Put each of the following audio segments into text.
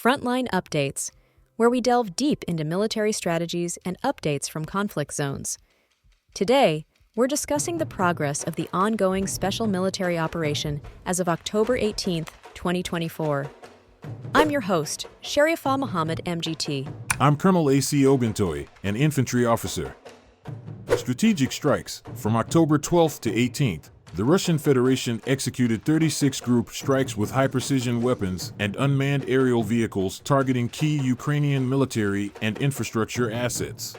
Frontline Updates, where we delve deep into military strategies and updates from conflict zones. Today, we're discussing the progress of the ongoing special military operation as of October 18, 2024. I'm your host, Sharifa Muhammad, MGT. I'm Colonel A.C. Oguntoye, an Infantry Officer. Strategic strikes. From October 12th to 18th, the Russian Federation executed 36 group strikes with high-precision weapons and unmanned aerial vehicles targeting key Ukrainian military and infrastructure assets.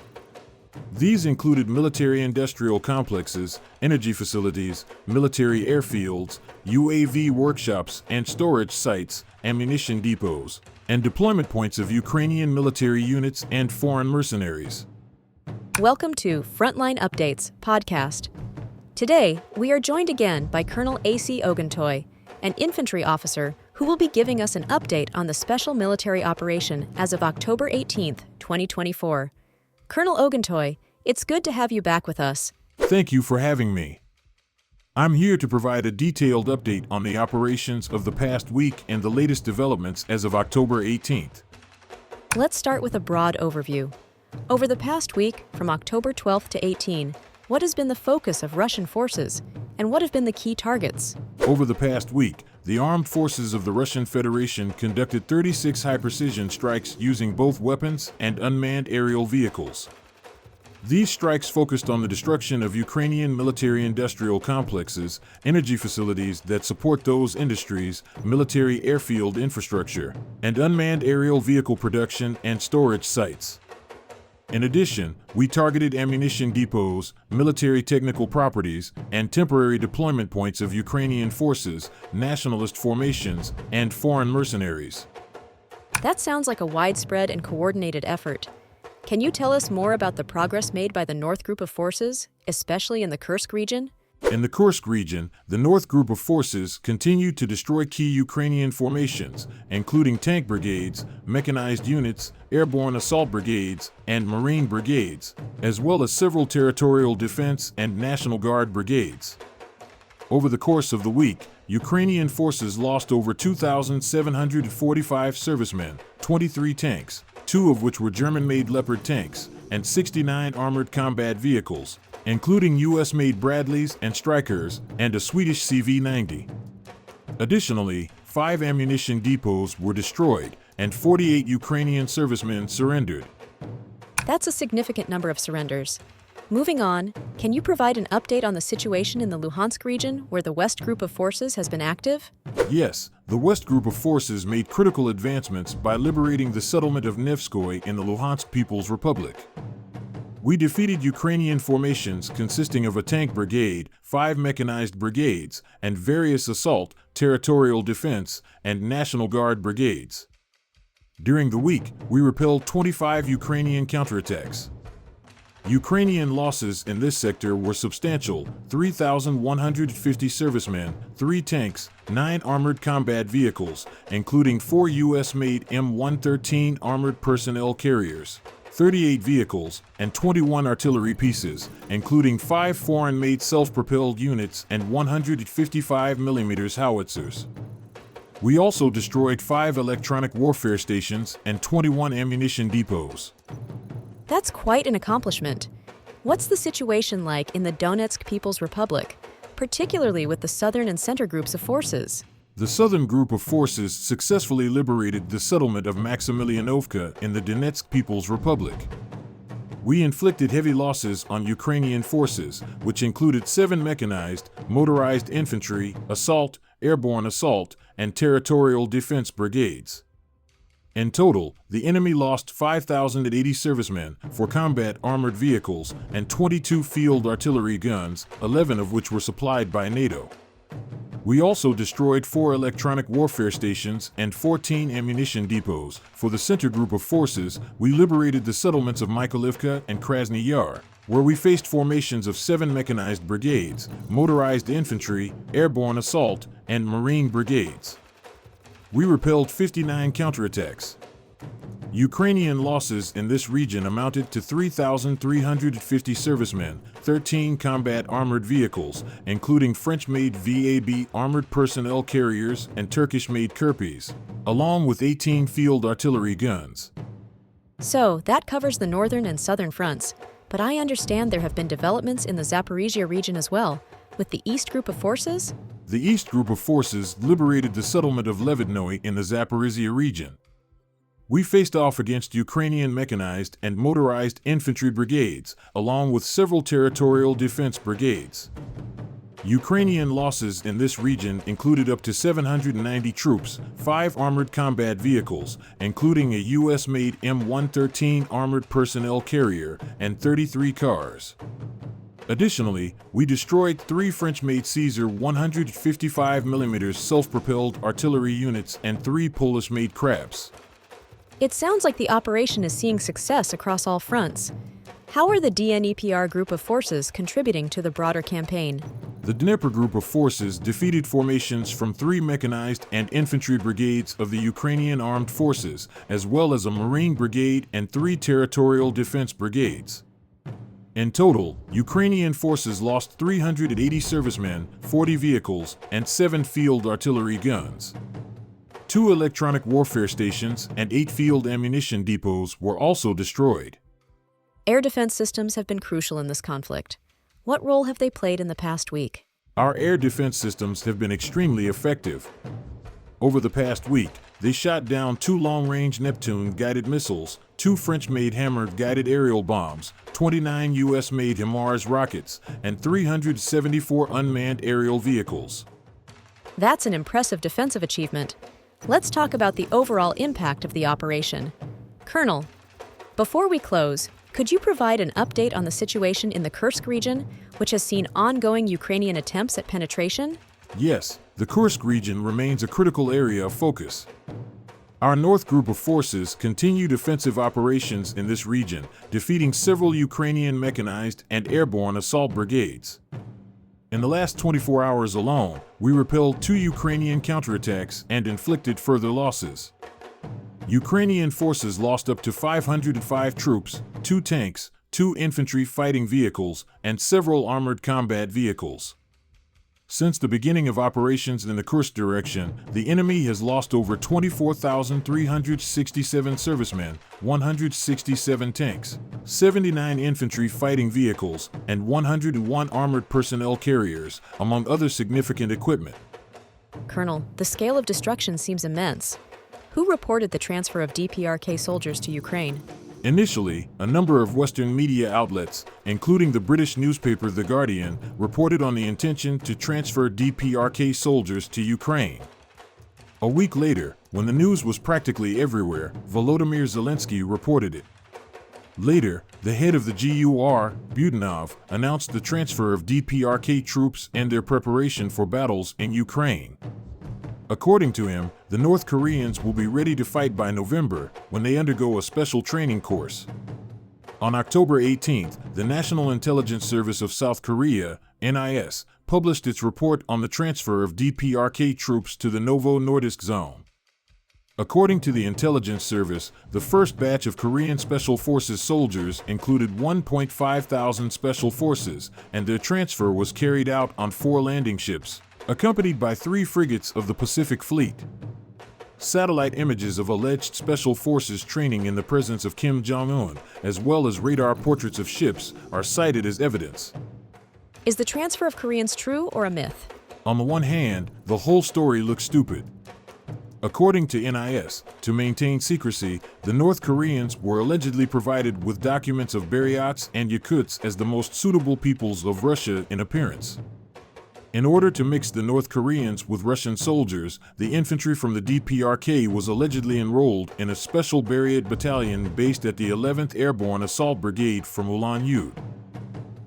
These included military-industrial complexes, energy facilities, military airfields, UAV workshops and storage sites, ammunition depots, and deployment points of Ukrainian military units and foreign mercenaries. Welcome to Frontline Updates podcast. Today, we are joined again by Colonel A.C. Oguntoye, an infantry officer who will be giving us an update on the special military operation as of October 18, 2024. Colonel Oguntoye, it's good to have you back with us. Thank you for having me. I'm here to provide a detailed update on the operations of the past week and the latest developments as of October 18th. Let's start with a broad overview. Over the past week, from October 12th to 18, what has been the focus of Russian forces, and what have been the key targets? Over the past week, the armed forces of the Russian Federation conducted 36 high-precision strikes using both weapons and unmanned aerial vehicles. These strikes focused on the destruction of Ukrainian military-industrial complexes, energy facilities that support those industries, military airfield infrastructure, and unmanned aerial vehicle production and storage sites. In addition, we targeted ammunition depots, military technical properties, and temporary deployment points of Ukrainian forces, nationalist formations, and foreign mercenaries. That sounds like a widespread and coordinated effort. Can you tell us more about the progress made by the North Group of Forces, especially in the Kursk region? In the Kursk region, the North Group of Forces continued to destroy key Ukrainian formations, including tank brigades, mechanized units, airborne assault brigades, and marine brigades, as well as several territorial defense and National Guard brigades. Over the course of the week, Ukrainian forces lost over 2,745 servicemen, 23 tanks, 2 of which were German-made Leopard tanks, and 69 armored combat vehicles, including US-made Bradleys and Strykers, and a Swedish CV-90. Additionally, 5 ammunition depots were destroyed, and 48 Ukrainian servicemen surrendered. That's a significant number of surrenders. Moving on, can you provide an update on the situation in the Luhansk region, where the West Group of Forces has been active? Yes, the West Group of Forces made critical advancements by liberating the settlement of Nevskoye in the Luhansk People's Republic. We defeated Ukrainian formations consisting of a tank brigade, 5 mechanized brigades, and various assault, territorial defense, and National Guard brigades. During the week, we repelled 25 Ukrainian counterattacks. Ukrainian losses in this sector were substantial: 3,150 servicemen, 3 tanks, 9 armored combat vehicles, including 4 US-made M113 armored personnel carriers, 38 vehicles, and 21 artillery pieces, including 5 foreign-made self-propelled units and 155 mm howitzers. We also destroyed 5 electronic warfare stations and 21 ammunition depots. That's quite an accomplishment. What's the situation like in the Donetsk People's Republic, particularly with the southern and center groups of forces? The Southern Group of Forces successfully liberated the settlement of Maximilianovka in the Donetsk People's Republic. We inflicted heavy losses on Ukrainian forces, which included 7 mechanized, motorized infantry, assault, airborne assault, and territorial defense brigades. In total, the enemy lost 5,080 servicemen, 4 combat armored vehicles, and 22 field artillery guns, 11 of which were supplied by NATO. We also destroyed 4 electronic warfare stations and 14 ammunition depots. For the Center Group of Forces, we liberated the settlements of Mykolivka and Krasny Yar, where we faced formations of 7 mechanized brigades, motorized infantry, airborne assault, and marine brigades. We repelled 59 counterattacks. Ukrainian losses in this region amounted to 3,350 servicemen, 13 combat armored vehicles, including French-made VAB armored personnel carriers and Turkish-made Kirpis, along with 18 field artillery guns. So, that covers the northern and southern fronts, but I understand there have been developments in the Zaporizhia region as well, with the East Group of Forces? The East Group of Forces liberated the settlement of Levidnoye in the Zaporizhia region. We faced off against Ukrainian mechanized and motorized infantry brigades, along with several territorial defense brigades. Ukrainian losses in this region included up to 790 troops, 5 armored combat vehicles, including a U.S.-made M113 armored personnel carrier, and 33 cars. Additionally, we destroyed 3 French-made Caesar 155mm self-propelled artillery units and 3 Polish-made Krabs. It sounds like the operation is seeing success across all fronts. How are the DNEPR group of forces contributing to the broader campaign? The Dnepr group of forces defeated formations from 3 mechanized and infantry brigades of the Ukrainian armed forces, as well as a Marine brigade and 3 territorial defense brigades. In total, Ukrainian forces lost 380 servicemen, 40 vehicles, and 7 field artillery guns. 2 electronic warfare stations and 8 field ammunition depots were also destroyed. Air defense systems have been crucial in this conflict. What role have they played in the past week? Our air defense systems have been extremely effective. Over the past week, they shot down 2 long-range Neptune guided missiles, 2 French-made Hammer guided aerial bombs, 29 U.S.-made HIMARS rockets, and 374 unmanned aerial vehicles. That's an impressive defensive achievement. Let's talk about the overall impact of the operation. Colonel, before we close, could you provide an update on the situation in the Kursk region, which has seen ongoing Ukrainian attempts at penetration? Yes, the Kursk region remains a critical area of focus. Our North Group of forces continued offensive operations in this region, defeating several Ukrainian mechanized and airborne assault brigades. In the last 24 hours alone, we repelled 2 Ukrainian counterattacks and inflicted further losses. Ukrainian forces lost up to 505 troops, 2 tanks, 2 infantry fighting vehicles, and several armored combat vehicles. Since the beginning of operations in the Kursk direction, the enemy has lost over 24,367 servicemen, 167 tanks, 79 infantry fighting vehicles, and 101 armored personnel carriers, among other significant equipment. Colonel, the scale of destruction seems immense. Who reported the transfer of DPRK soldiers to Ukraine? Initially, a number of Western media outlets, including the British newspaper The Guardian, reported on the intention to transfer DPRK soldiers to Ukraine. A week later, when the news was practically everywhere, Volodymyr Zelensky reported it. Later, the head of the GUR, Budanov, announced the transfer of DPRK troops and their preparation for battles in Ukraine. According to him, the North Koreans will be ready to fight by November when they undergo a special training course. On October 18th, the National Intelligence Service of South Korea, NIS, published its report on the transfer of DPRK troops to the Novo Nordisk zone. According to the intelligence service, the first batch of Korean Special Forces soldiers included 1.5 thousand special forces, and their transfer was carried out on 4 landing ships, accompanied by 3 frigates of the Pacific Fleet. Satellite images of alleged special forces training in the presence of Kim Jong-un, as well as radar portraits of ships, are cited as evidence. Is the transfer of Koreans true or a myth? On the one hand, the whole story looks stupid. According to NIS, to maintain secrecy, the North Koreans were allegedly provided with documents of Buryats and Yakuts as the most suitable peoples of Russia in appearance. In order to mix the North Koreans with Russian soldiers, the infantry from the DPRK was allegedly enrolled in a special Buryat battalion based at the 11th Airborne Assault Brigade from Ulan-Ude.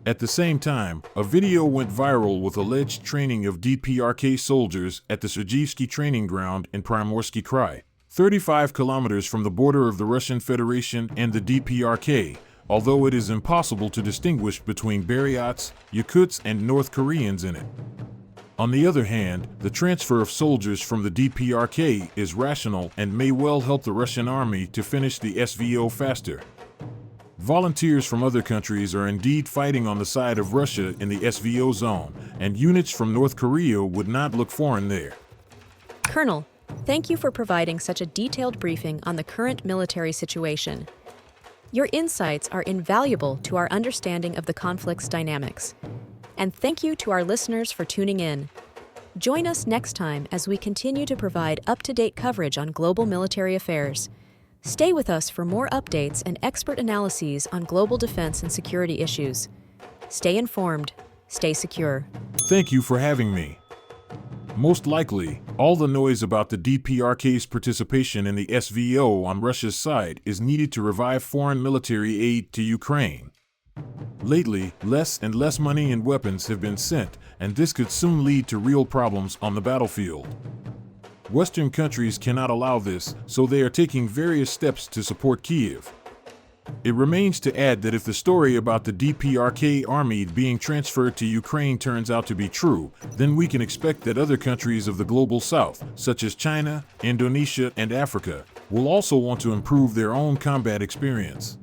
At the same time, a video went viral with alleged training of DPRK soldiers at the Sergeyevsky training ground in Primorsky Krai, 35 kilometers from the border of the Russian Federation and the DPRK, although it is impossible to distinguish between Buryats, Yakuts, and North Koreans in it. On the other hand, the transfer of soldiers from the DPRK is rational and may well help the Russian army to finish the SVO faster. Volunteers from other countries are indeed fighting on the side of Russia in the SVO zone, and units from North Korea would not look foreign there. Colonel, thank you for providing such a detailed briefing on the current military situation. Your insights are invaluable to our understanding of the conflict's dynamics. And thank you to our listeners for tuning in. Join us next time as we continue to provide up-to-date coverage on global military affairs. Stay with us for more updates and expert analyses on global defense and security issues. Stay informed, stay secure. Thank you for having me. Most likely, all the noise about the DPRK's participation in the SVO on Russia's side is needed to revive foreign military aid to Ukraine. Lately, less and less money and weapons have been sent, and this could soon lead to real problems on the battlefield. Western countries cannot allow this, so they are taking various steps to support Kyiv. It remains to add that if the story about the DPRK army being transferred to Ukraine turns out to be true, then we can expect that other countries of the global south, such as China, Indonesia, and Africa, will also want to improve their own combat experience.